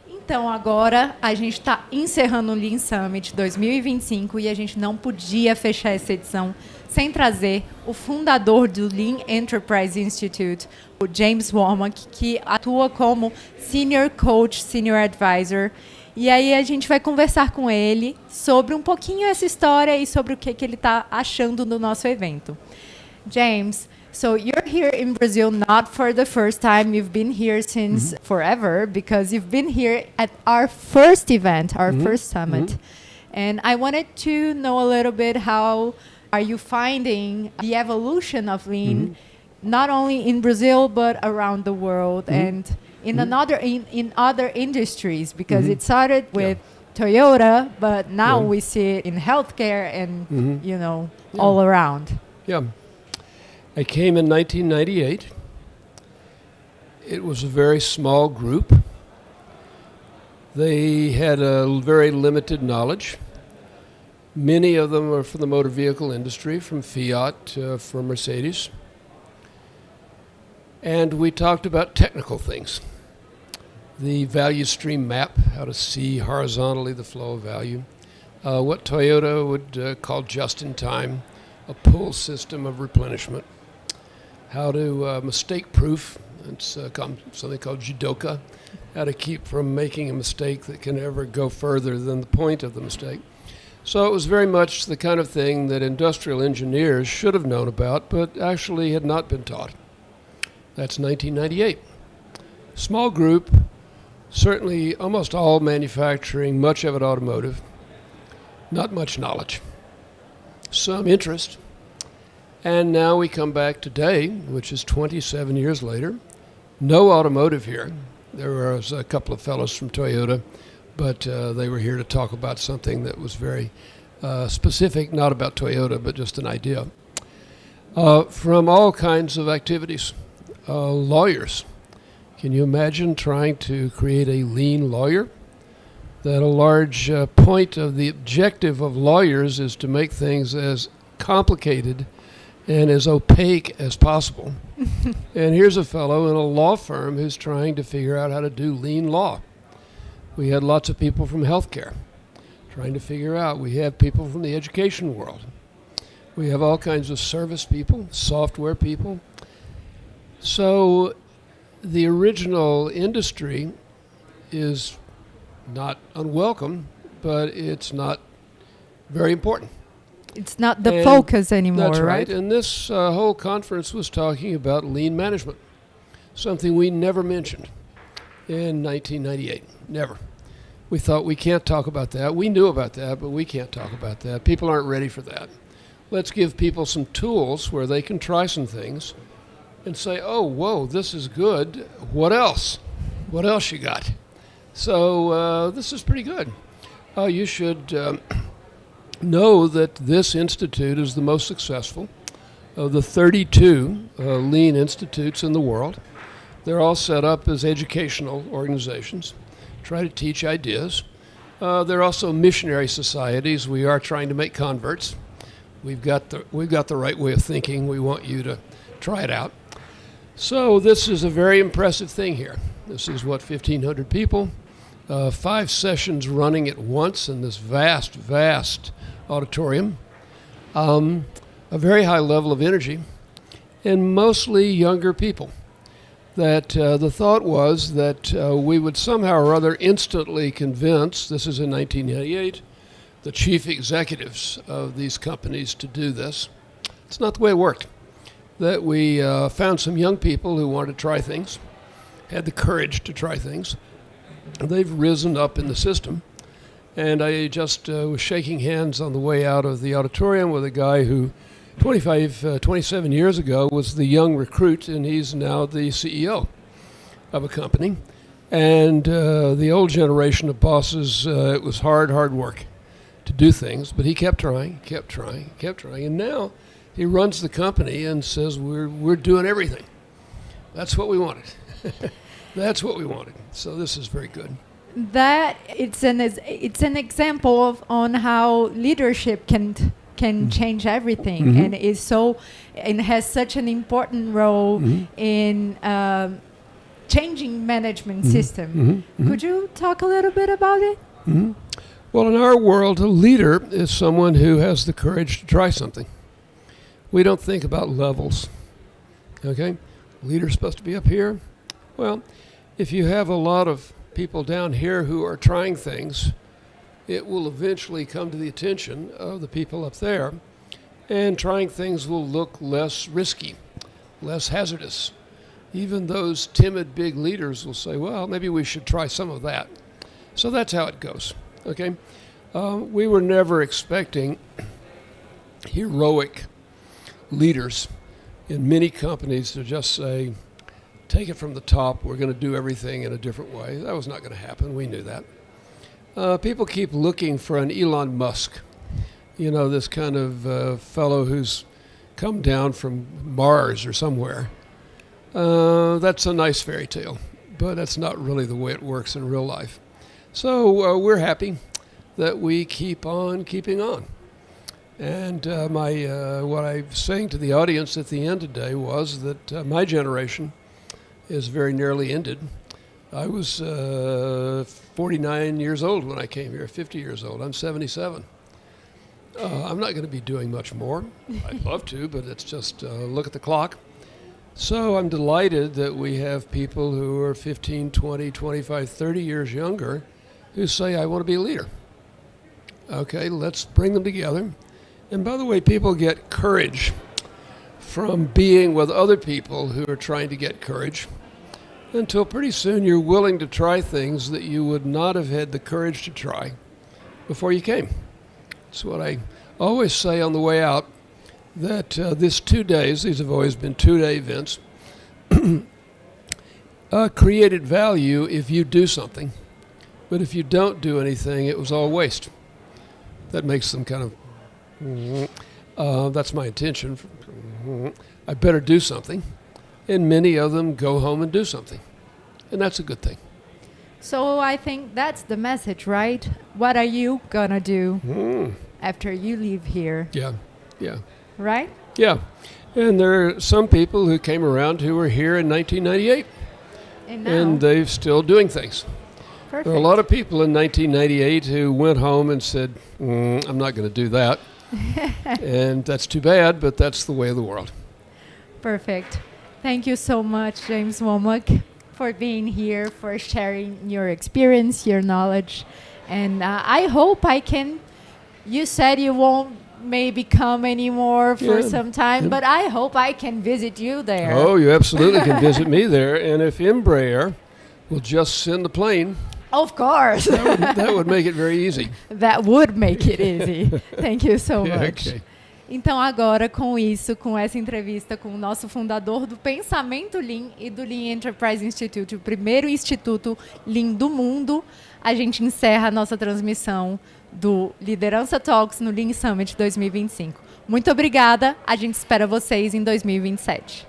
Então, agora a gente está encerrando o Lean Summit 2025 e a gente não podia fechar essa edição sem trazer o fundador do Lean Enterprise Institute, o James Womack, que atua como Senior Coach, Senior Advisor. E aí a gente vai conversar com ele sobre um pouquinho essa história e sobre o que ele está achando do nosso evento. James, so you're here in Brazil not for the first time. You've been here since forever because you've been here at our first event, our first summit. And I wanted to know a little bit how are you finding the evolution of Lean, not only in Brazil but around the world and in in other industries, because it started with Toyota, but now we see it in healthcare and all around. Yeah. I came in 1998. It was a very small group. They had a very limited knowledge. Many of them are from the motor vehicle industry, from Fiat, from Mercedes. And we talked about technical things. The value stream map, how to see horizontally the flow of value. What Toyota would call just-in-time, a pull system of replenishment. How to mistake-proof, it's something called judoka, how to keep from making a mistake that can ever go further than the point of the mistake. So it was very much the kind of thing that industrial engineers should have known about, but actually had not been taught. That's 1998. Small group, certainly almost all manufacturing, much of it automotive, not much knowledge, some interest. And now we come back today, which is 27 years later. No automotive here. There was a couple of fellows from Toyota, but they were here to talk about something that was very specific, not about Toyota, but just an idea. From all kinds of activities. Lawyers. Can you imagine trying to create a lean lawyer? That a large point of the objective of lawyers is to make things as complicated and as opaque as possible. And here's a fellow in a law firm who's trying to figure out how to do lean law. We had lots of people from healthcare trying to figure out. We have people from the education world. We have all kinds of service people, software people. So the original industry is not unwelcome, but it's not very important. It's not the focus anymore, that's right? And this whole conference was talking about lean management, something we never mentioned in 1998. Never. We thought we can't talk about that. We knew about that, but we can't talk about that. People aren't ready for that. Let's give people some tools where they can try some things and say, oh, whoa, this is good. What else? What else you got? So this is pretty good. You should know that this institute is the most successful of the 32 Lean Institutes in the world. They're all set up as educational organizations, try to teach ideas. They're also missionary societies. We are trying to make converts. We've got the right way of thinking. We want you to try it out. So this is a very impressive thing here. This is 1,500 people, 5 sessions running at once in this vast auditorium, a very high level of energy, and mostly younger people. That the thought was that we would somehow or other instantly convince, this is in 1998, the chief executives of these companies to do this. It's not the way it worked. That we found some young people who wanted to try things, had the courage to try things. They've risen up in the system. And I just was shaking hands on the way out of the auditorium with a guy who 27 years ago was the young recruit, and he's now the CEO of a company. And the old generation of bosses, it was hard work to do things, but he kept trying. And now he runs the company and says, we're doing everything. That's what we wanted. That's what we wanted. So this is very good. That it's an example of on how leadership can can change everything, and has such an important role in changing management system. Could you talk a little bit about it? Well, in our world, a leader is someone who has the courage to try something. We don't think about levels. Okay? Leader's supposed to be up here. Well, if you have a lot of people down here who are trying things, it will eventually come to the attention of the people up there, and trying things will look less risky, less hazardous. Even those timid big leaders will say, well, maybe we should try some of that. So that's how it goes, okay? We were never expecting heroic leaders in many companies to just say, take it from the top, we're going to do everything in a different way. That was not going to happen. We knew that. People keep looking for an Elon Musk, you know, this kind of fellow who's come down from Mars or somewhere. That's a nice fairy tale, but that's not really the way it works in real life. So we're happy that we keep on keeping on. And what I was saying to the audience at the end today was that my generation is very nearly ended. I was 49 years old when I came here, 50 years old. I'm 77. I'm not going to be doing much more. I'd love to, but it's just look at the clock. So I'm delighted that we have people who are 15, 20, 25, 30 years younger who say, I want to be a leader. Okay, let's bring them together. And by the way, people get courage from being with other people who are trying to get courage, until pretty soon you're willing to try things that you would not have had the courage to try before you came. That's what I always say on the way out, that this 2 days, these have always been 2-day events, created value if you do something. But if you don't do anything, it was all waste. That makes them kind of, that's my intention. I better do something. And many of them go home and do something. And that's a good thing. So I think that's the message, right? What are you going to do after you leave here? Yeah. Right? Yeah. And there are some people who came around who were here in 1998. And they're still doing things. Perfect. There are a lot of people in 1998 who went home and said, I'm not going to do that. And that's too bad, but that's the way of the world. Perfect. Thank you so much, James Womack, for being here, for sharing your experience, your knowledge. And I hope I can, you said you won't maybe come anymore for some time, but I hope I can visit you there. Oh, you absolutely can visit me there. And if Embraer will just send the plane, of course. that would make it very easy. That would make it easy. Thank you so much. Okay. Então agora com isso, com essa entrevista com o nosso fundador do Pensamento Lean e do Lean Enterprise Institute, o primeiro instituto Lean do mundo, a gente encerra a nossa transmissão do Liderança Talks no Lean Summit 2025. Muito obrigada, a gente espera vocês em 2027.